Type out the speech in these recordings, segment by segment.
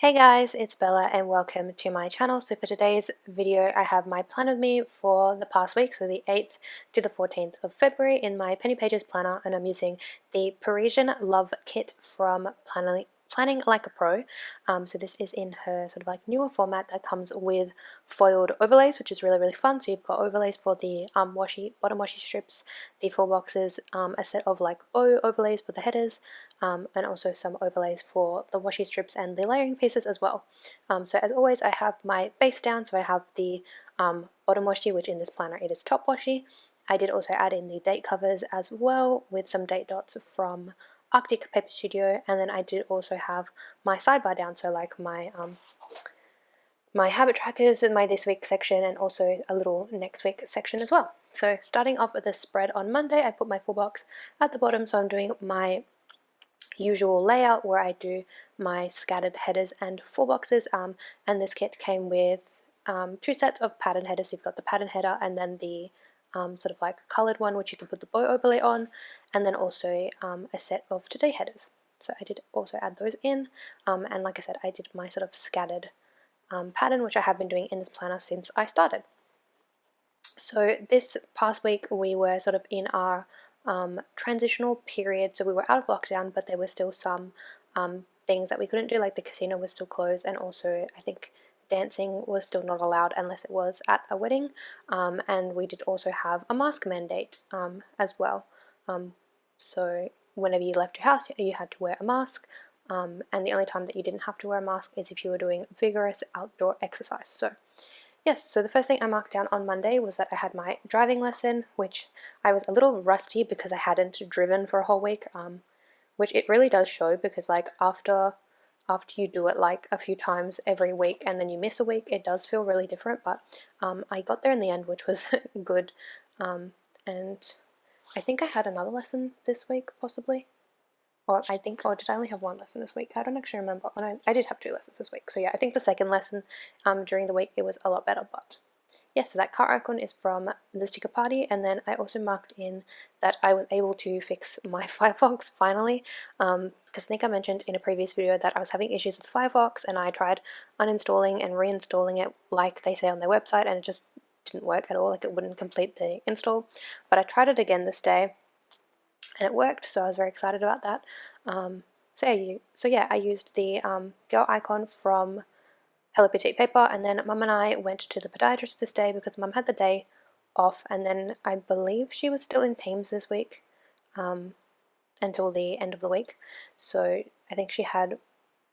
Hey guys, it's Bella and welcome to my channel. So for today's video I have my plan with me for the past week, so the 8th to the 14th of February in my Penny Pages planner, and I'm using the Parisian Love Kit from Planning Like a Pro. So this is in her sort of like newer format that comes with foiled overlays, which is really fun. So you've got overlays for the bottom washi strips, the full boxes, a set of like bow overlays for the headers, and also some overlays for the washi strips and the layering pieces as well. So as always I have my base down, so I have the bottom washi, which in this planner it is top washi. I did also add in the date covers as well with some date dots from 𝚜𝚑𝚘𝚙𝚜 Studio, and then I did also have my sidebar down, so like my habit trackers in my this week section and also a little next week section as well. So starting off with the spread on Monday, I put my full box at the bottom, so I'm doing my usual layout where I do my scattered headers and full boxes, and this kit came with two sets of pattern headers. So you've got the pattern header and then the sort of like coloured one which you can put the bow overlay on, and then also a set of today headers. So I did also add those in, and like I said, I did my sort of scattered pattern, which I have been doing in this planner since I started. So this past week we were sort of in our transitional period, so we were out of lockdown, but there were still some things that we couldn't do, like the casino was still closed, and also I think dancing was still not allowed unless it was at a wedding, and we did also have a mask mandate as well. So whenever you left your house you had to wear a mask, and the only time that you didn't have to wear a mask is if you were doing vigorous outdoor exercise. So yes, so the first thing I marked down on Monday was that I had my driving lesson, which I was a little rusty because I hadn't driven for a whole week, which it really does show, because like after you do it like a few times every week and then you miss a week, it does feel really different, but I got there in the end, which was good, and I think I had another lesson this week possibly. Or did I only have one lesson this week? I don't actually remember. And I did have two lessons this week. So yeah, I think the second lesson during the week it was a lot better. But yeah, so that car icon is from the sticker party, and then I also marked in that I was able to fix my Firefox finally, because I think I mentioned in a previous video that I was having issues with Firefox, and I tried uninstalling and reinstalling it like they say on their website, and it just didn't work at all. Like it wouldn't complete the install. But I tried it again this day, and it worked, so I was very excited about that. So yeah, I used the girl icon from 𝚜𝚑𝚘𝚙𝚜 paper, and then Mum and I went to the podiatrist this day because Mum had the day off, and then I believe she was still in Thames this week until the end of the week. So I think she had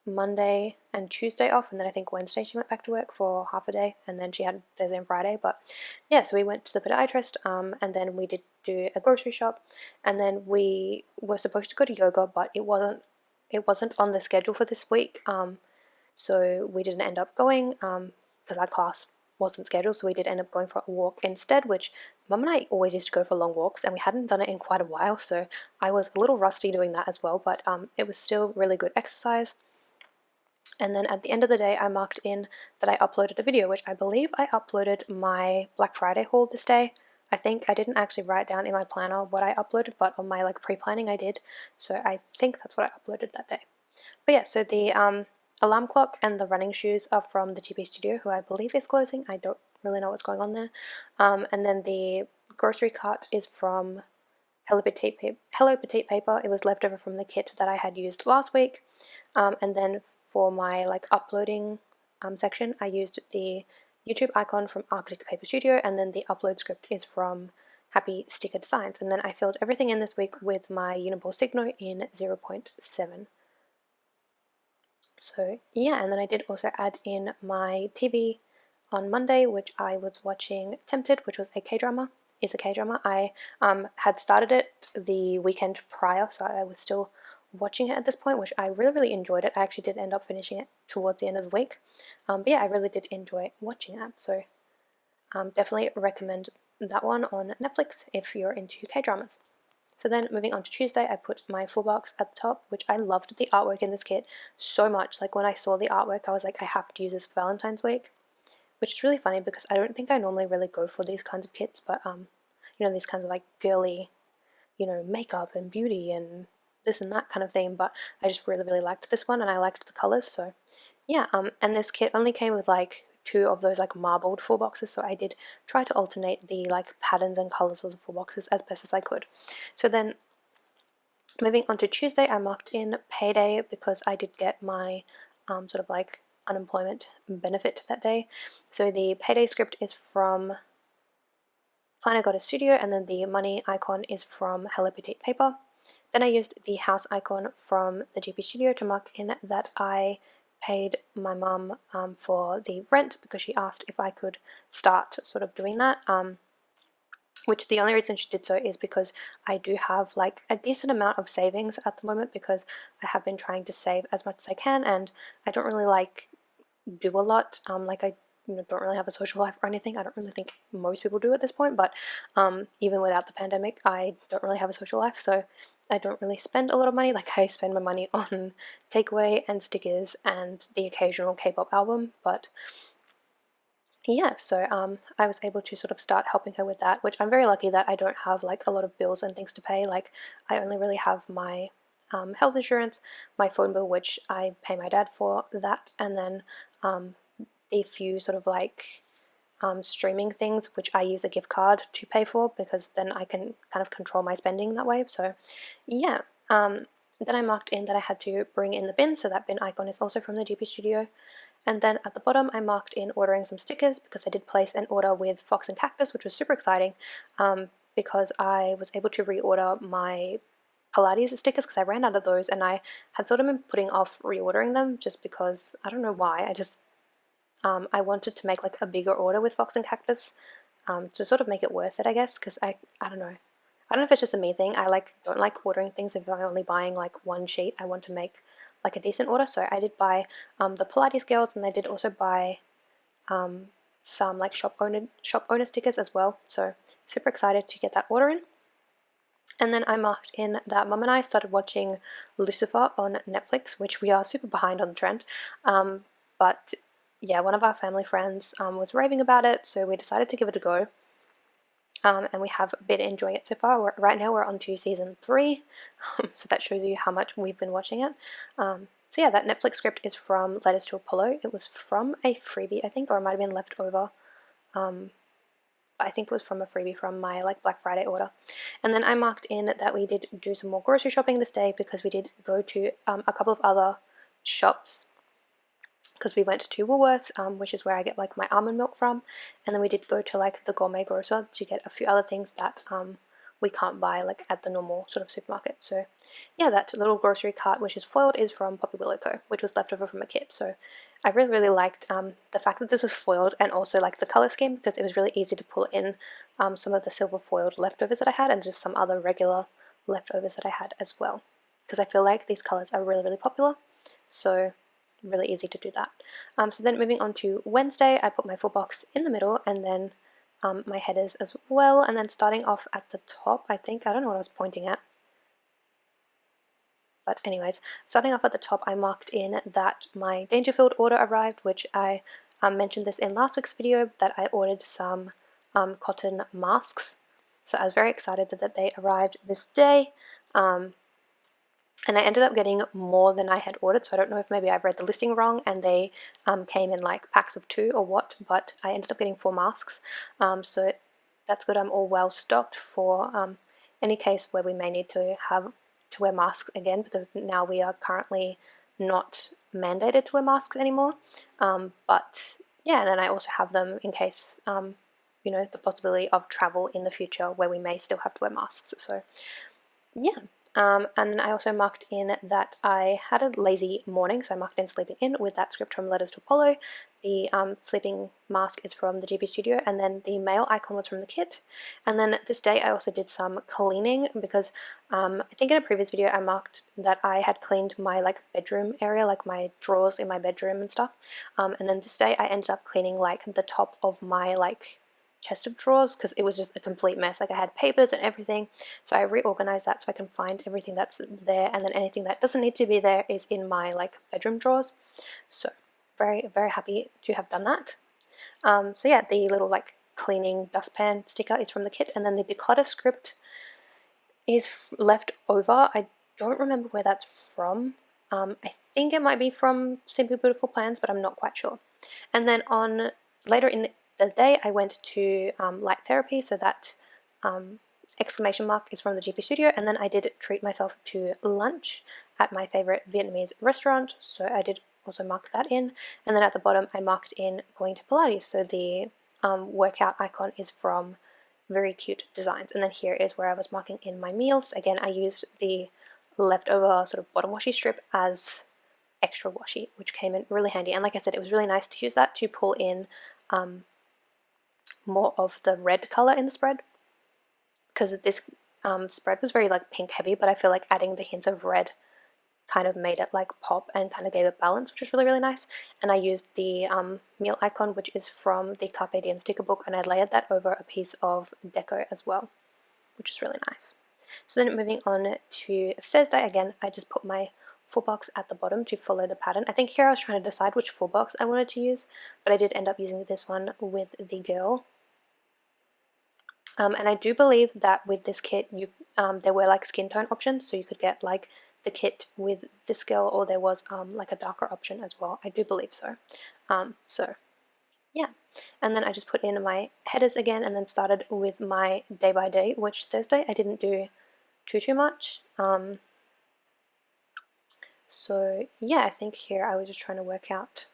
Monday and Tuesday off, and then I think Wednesday she went back to work for half a day, and then she had Thursday and Friday. But yeah, so we went to the podiatrist, and then we did do a grocery shop, and then we were supposed to go to yoga, but it wasn't on the schedule for this week, so we didn't end up going because our class wasn't scheduled. So we did end up going for a walk instead, which Mum and I always used to go for long walks, and we hadn't done it in quite a while, so I was a little rusty doing that as well, but it was still really good exercise. And then at the end of the day I marked in that I uploaded a video, which I believe I uploaded my Black Friday haul this day. I think I didn't actually write down in my planner what I uploaded, but on my like pre-planning I did, so I think that's what I uploaded that day. But yeah, so the alarm clock and the running shoes are from the GP Studio, who I believe is closing. I don't really know what's going on there. And then the grocery cart is from Hello Petite paper. It was left over from the kit that I had used last week. And then for my like uploading section, I used the YouTube icon from 𝚜𝚑𝚘𝚙𝚜 Studio, and then the upload script is from Happy Sticker Designs. And then I filled everything in this week with my Uniball Signo in 0.7. So yeah, and then I did also add in my TV on Monday, which I was watching Tempted, which was a K-drama. Is a K-drama. I had started it the weekend prior, so I was still watching it at this point, which I really enjoyed it. I actually did end up finishing it towards the end of the week, but yeah, I really did enjoy watching that, so definitely recommend that one on Netflix if you're into K-dramas. So then moving on to Tuesday, I put my full box at the top, which I loved the artwork in this kit so much. Like when I saw the artwork I was like, I have to use this for Valentine's week, which is really funny because I don't think I normally really go for these kinds of kits, but you know, these kinds of like girly, you know, makeup and beauty and this and that kind of theme, but I just really liked this one, and I liked the colors, so yeah, and this kit only came with like 2 of those like marbled full boxes, so I did try to alternate the like patterns and colors of the full boxes as best as I could. So then moving on to Tuesday, I marked in payday because I did get my sort of like unemployment benefit that day. So the payday script is from Planner Goddess Studio, and then the money icon is from Hello Petite Paper. Then I used the house icon from the GP Studio to mark in that I paid my mum for the rent because she asked if I could start sort of doing that. Which the only reason she did so is because I do have like a decent amount of savings at the moment because I have been trying to save as much as I can, and I don't really like do a lot. Like I don't really have a social life or anything. I don't really think most people do at this point, but even without the pandemic, I don't really have a social life, so I don't really spend a lot of money. Like I spend my money on takeaway and stickers and the occasional K-pop album, but yeah, so I was able to sort of start helping her with that, which I'm very lucky that I don't have like a lot of bills and things to pay. Like I only really have my health insurance, my phone bill, which I pay my dad for that, and then a few sort of like streaming things, which I use a gift card to pay for because then I can kind of control my spending that way. So yeah, then I marked in that I had to bring in the bin, so that bin icon is also from the GP Studio. And then at the bottom I marked in ordering some stickers because I did place an order with Fox and Cactus, which was super exciting because I was able to reorder my Pilates stickers because I ran out of those, and I had sort of been putting off reordering them just because I don't know why. I wanted to make like a bigger order with Fox and Cactus to sort of make it worth it, I guess, because I don't know. I don't know if it's just a me thing. I don't like ordering things if I'm only buying like one sheet. I want to make like a decent order, so I did buy the Pilates girls, and I did also buy some like shop owner stickers as well. So super excited to get that order in. And then I marked in that Mum and I started watching Lucifer on Netflix, which we are super behind on the trend. But yeah, one of our family friends was raving about it, so we decided to give it a go. And we have been enjoying it so far. Right now we're on to season 3, so that shows you how much we've been watching it. So yeah, that Netflix script is from Letters to Apollo. It was from a freebie, I think, or it might have been left over. But I think it was from a freebie from my like Black Friday order. And then I marked in that we did do some more grocery shopping this day because we did go to a couple of other shops, because we went to Woolworths, which is where I get like my almond milk from, and then we did go to like the gourmet grocer to get a few other things that we can't buy like at the normal sort of supermarket. So yeah, that little grocery cart which is foiled is from Poppy Willow Co., which was left over from a kit. So I really liked the fact that this was foiled, and also like the color scheme, because it was really easy to pull in some of the silver foiled leftovers that I had and just some other regular leftovers that I had as well, because I feel like these colors are really popular. So really easy to do that. So then moving on to Wednesday, I put my full box in the middle, and then my headers as well, and then starting off at the top, I don't know what I was pointing at, but anyways, starting off at the top, I marked in that my Dangerfield order arrived, which I mentioned this in last week's video, that I ordered some cotton masks. So I was very excited that they arrived this day. And I ended up getting more than I had ordered, so I don't know if maybe I've read the listing wrong and they came in like packs of 2 or what, but I ended up getting 4 masks, so that's good. I'm all well stocked for any case where we may need to have to wear masks again, because now we are currently not mandated to wear masks anymore, but yeah, and then I also have them in case the possibility of travel in the future where we may still have to wear masks. So yeah. And then I also marked in that I had a lazy morning, so I marked in sleeping in with that script from Letters to Apollo. The sleeping mask is from the GP Studio, and then the mail icon was from the kit. And then this day I also did some cleaning, because I think in a previous video I marked that I had cleaned my like bedroom area, like my drawers in my bedroom and stuff. And then this day I ended up cleaning like the top of my like chest of drawers, because it was just a complete mess. Like I had papers and everything, so I reorganized that so I can find everything that's there, and then anything that doesn't need to be there is in my like bedroom drawers. So very happy to have done that. So yeah, the little like cleaning dustpan sticker is from the kit, and then the declutter script is left over. I don't remember where that's from. I think it might be from Simply Beautiful Plans, but I'm not quite sure. And then on later in the day, I went to light therapy, so that exclamation mark is from the GP studio, and then I did treat myself to lunch at my favorite Vietnamese restaurant, so I did also mark that in. And then at the bottom I marked in going to Pilates, so the workout icon is from Very Cute Designs. And then here is where I was marking in my meals. Again, I used the leftover sort of bottom washi strip as extra washi, which came in really handy. And like I said, it was really nice to use that to pull in more of the red color in the spread, because this spread was very like pink heavy, but I feel like adding the hints of red kind of made it like pop and kind of gave it balance, which was really, really nice. And I used the meal icon, which is from the Carpe Diem sticker book, and I layered that over a piece of deco as well, which is really nice. So then moving on to Thursday, again, I just put my full box at the bottom to follow the pattern. I think here I was trying to decide which full box I wanted to use, but I did end up using this one with the girl. And I do believe that with this kit, there were like skin tone options, so you could get like the kit with this girl, or there was like a darker option as well. I do believe so. So yeah, and then I just put in my headers again, and then started with my day by day, which Thursday I didn't do too much. So yeah, I think here I was just trying to work out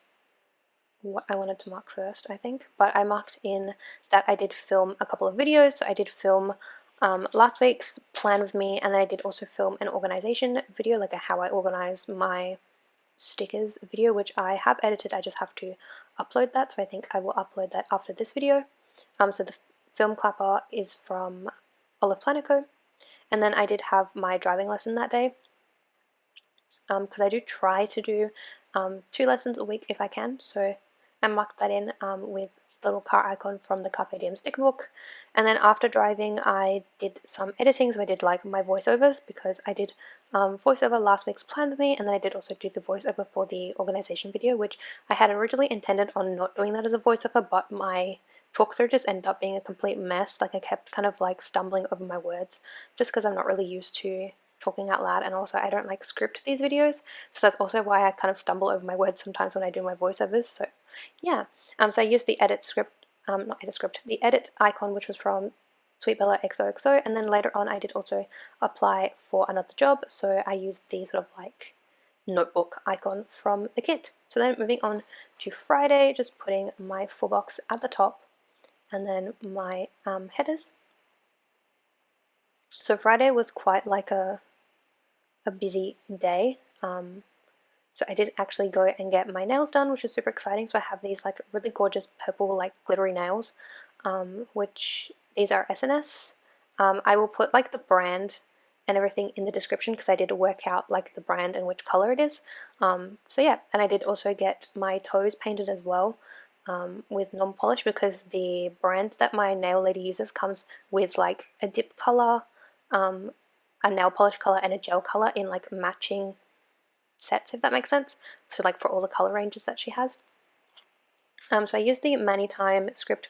what I wanted to mark first, I think. But I marked in that I did film a couple of videos. So I did film last week's plan with me, and then I did also film an organization video, like a how I organize my stickers video, which I have edited. I just have to upload that, so I think I will upload that after this video. So the film clapper is from 𝚜𝚑𝚘𝚙𝚜, and then I did have my driving lesson that day, because I do try to do 2 lessons a week if I can, so I marked that in with the little car icon from the Carpe Diem sticker book. And then after driving, I did some editing, so I did like my voiceovers, because I did voiceover last week's plan with me, and then I did also do the voiceover for the organization video, which I had originally intended on not doing that as a voiceover, but my talk through just ended up being a complete mess. Like I kept kind of like stumbling over my words, just because I'm not really used to talking out loud, and also I don't like script these videos, so that's also why I kind of stumble over my words sometimes when I do my voiceovers. So yeah, so I used the the edit icon, which was from Sweet Bella XOXO, and then later on I did also apply for another job, so I used the sort of like notebook icon from the kit. So then moving on to Friday, just putting my full box at the top, and then my headers. So Friday was quite like a busy day. So I did actually go and get my nails done, which is super exciting. So I have these like really gorgeous purple like glittery nails, which these are SNS. I will put like the brand and everything in the description, because I did work out like the brand and which color it is. So yeah, and I did also get my toes painted as well, with non-polish, because the brand that my nail lady uses comes with like a dip color, a nail polish color, and a gel color in like matching sets, if that makes sense. So like for all the color ranges that she has. So I used the Mani Time script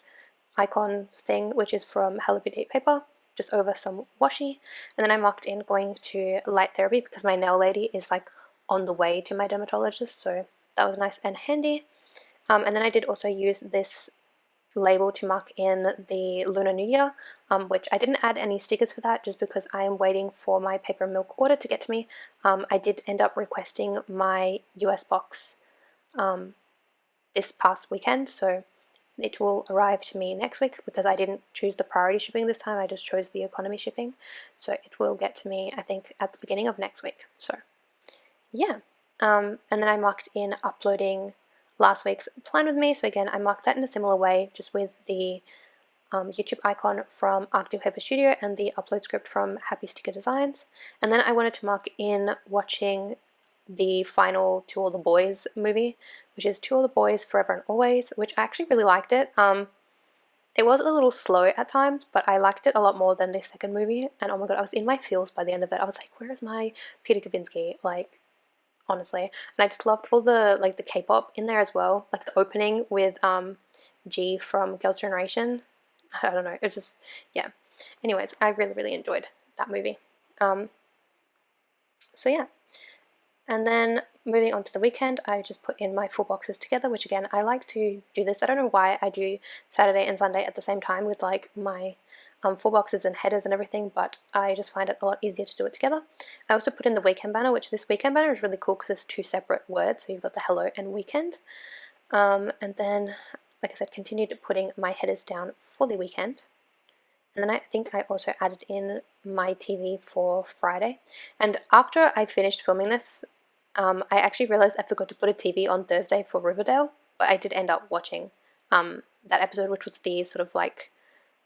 icon thing, which is from Hello Petite paper, just over some washi, and then I marked in going to light therapy, because my nail lady is like on the way to my dermatologist, so that was nice and handy. And then I did also use this label to mark in the Lunar New Year, which I didn't add any stickers for that, just because I am waiting for my paper milk order to get to me. I did end up requesting my US box this past weekend, so it will arrive to me next week, because I didn't choose the priority shipping this time, I just chose the economy shipping. So it will get to me, I think, at the beginning of next week. So yeah, and then I marked in uploading last week's plan with me. So again, I marked that in a similar way, just with the YouTube icon from Arctic Paper Studio and the upload script from Happy Sticker Designs. And then I wanted to mark in watching the final To All the Boys movie, which is To All the Boys Forever and Always, which I actually really liked it. It was a little slow at times, but I liked it a lot more than the second movie, and oh my god, I was in my feels by the end of it. I was like, where is my Peter Kavinsky? Like, honestly. And I just loved all the like the K-pop in there as well, like the opening with G from Girls' Generation. I don't know, it just, yeah. Anyways, I really enjoyed that movie. So yeah, and then moving on to the weekend, I just put in my full boxes together, which again, I like to do this. I don't know why I do Saturday and Sunday at the same time with like my full boxes and headers and everything, but I just find it a lot easier to do it together. I also put in the weekend banner, which this weekend banner is really cool because it's 2 separate words, so you've got the hello and weekend. And then, like I said, continued putting my headers down for the weekend. And then I think I also added in my TV for Friday. And after I finished filming this, I actually realized I forgot to put a TV on Thursday for Riverdale, but I did end up watching that episode, which was the sort of like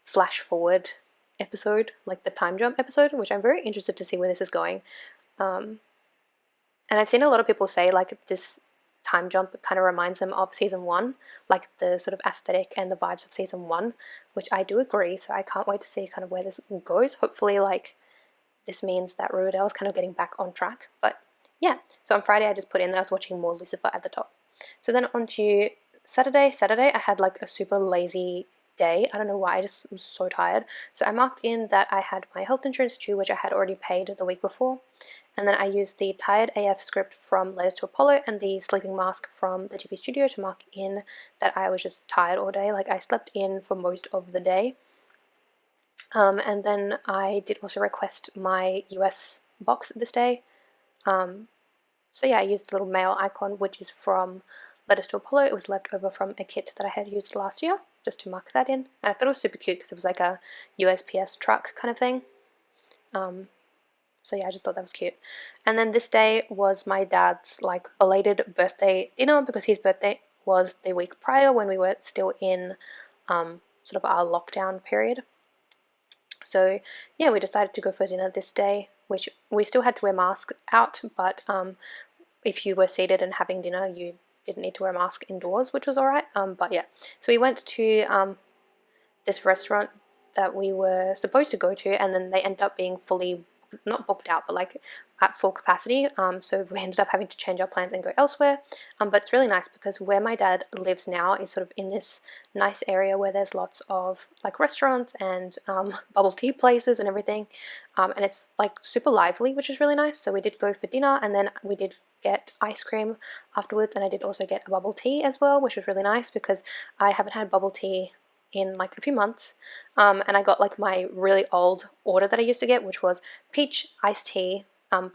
flash forward episode, like the time jump episode, which I'm very interested to see where this is going. And I've seen a lot of people say like this time jump kind of reminds them of season 1, like the sort of aesthetic and the vibes of season 1, which I do agree, so I can't wait to see kind of where this goes. Hopefully like this means that Riverdale is kind of getting back on track. But yeah, so on Friday I just put in that I was watching more Lucifer at the top. So then on to Saturday I had like a super lazy day. I don't know why, I just was so tired. So I marked in that I had my health insurance due, which I had already paid the week before. And then I used the Tired AF script from Letters to Apollo and the sleeping mask from the GP Studio to mark in that I was just tired all day. Like I slept in for most of the day. And then I did also request my US box this day. So yeah, I used the little mail icon, which is from Letters to Apollo. It was left over from a kit that I had used last year, just to mark that in. And I thought it was super cute because it was like a USPS truck kind of thing. So yeah, I just thought that was cute. And then this day was my dad's like belated birthday dinner because his birthday was the week prior when we were still in sort of our lockdown period. So yeah, we decided to go for dinner this day, which we still had to wear masks out, but if you were seated and having dinner, you didn't need to wear a mask indoors, which was alright. But yeah, so we went to this restaurant that we were supposed to go to, and then they ended up being fully, not booked out, but like at full capacity. So we ended up having to change our plans and go elsewhere. But it's really nice because where my dad lives now is sort of in this nice area where there's lots of like restaurants and bubble tea places and everything. And it's like super lively, which is really nice. So we did go for dinner, and then we did get ice cream afterwards, and I did also get a bubble tea as well, which was really nice because I haven't had bubble tea in like a few months, and I got like my really old order that I used to get, which was peach iced tea,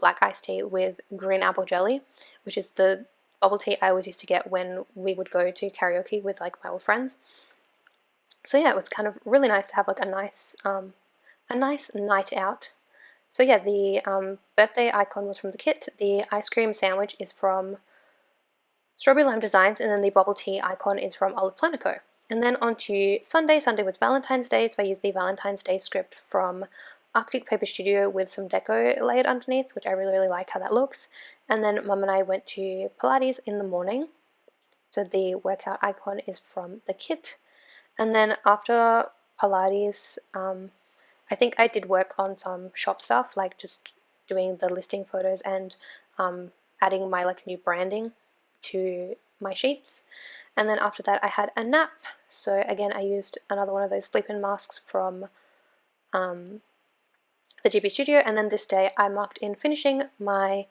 black iced tea with green apple jelly, which is the bubble tea I always used to get when we would go to karaoke with like my old friends. So yeah, it was kind of really nice to have like a nice night out. So yeah, the birthday icon was from the kit, the ice cream sandwich is from Strawberry Lime Designs, and then the bubble tea icon is from belleplannerco. And then on to Sunday. Sunday was Valentine's Day, so I used the Valentine's Day script from Arctic Paper Studio with some deco layered underneath, which I really, really like how that looks. And then Mum and I went to Pilates in the morning. So the workout icon is from the kit. And then after Pilates, I think I did work on some shop stuff, like just doing the listing photos and adding my like new branding to my sheets. And then after that I had a nap, so again I used another one of those sleep-in masks from the GP Studio. And then this day I marked in finishing my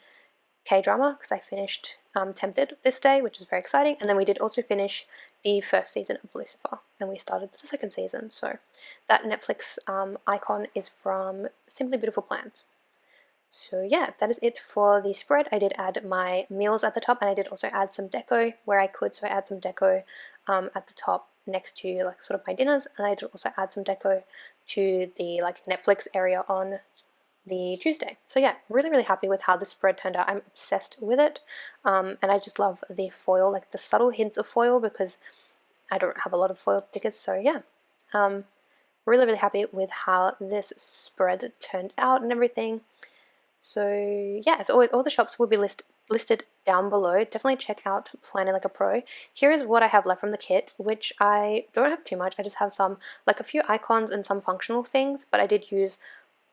K-drama because I finished Tempted this day, which is very exciting. And then we did also finish the first season of Lucifer, and we started the second season. So that Netflix icon is from Simply Beautiful Plans. So yeah, that is it for the spread. I did add my meals at the top, and I did also add some deco where I could. So I add some deco at the top next to like sort of my dinners, and I did also add some deco to the like Netflix area on the Tuesday. So yeah, really, really happy with how the spread turned out. I'm obsessed with it, and I just love the foil, like the subtle hints of foil, because I don't have a lot of foil stickers. So yeah, really, really happy with how this spread turned out and everything. So yeah, as always, all the shops will be listed down below. Definitely check out Planning Like a Pro. Here is what I have left from the kit, which I don't have too much. I just have some, like a few icons and some functional things, but I did use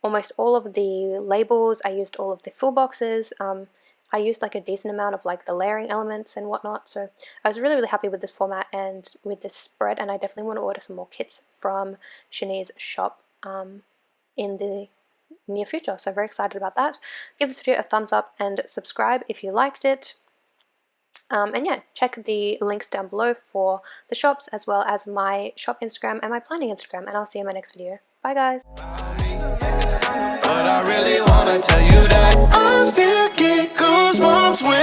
almost all of the labels. I used all of the full boxes. I used like a decent amount of like the layering elements and whatnot. So I was really, really happy with this format and with this spread, and I definitely want to order some more kits from Shanice's shop in the near future. So I'm very excited about that. Give this video a thumbs up and subscribe if you liked it. And yeah, check the links down below for the shops as well as my shop Instagram and my planning Instagram, and I'll see you in my next video. Bye guys! But I really wanna tell you that I still get goosebumps when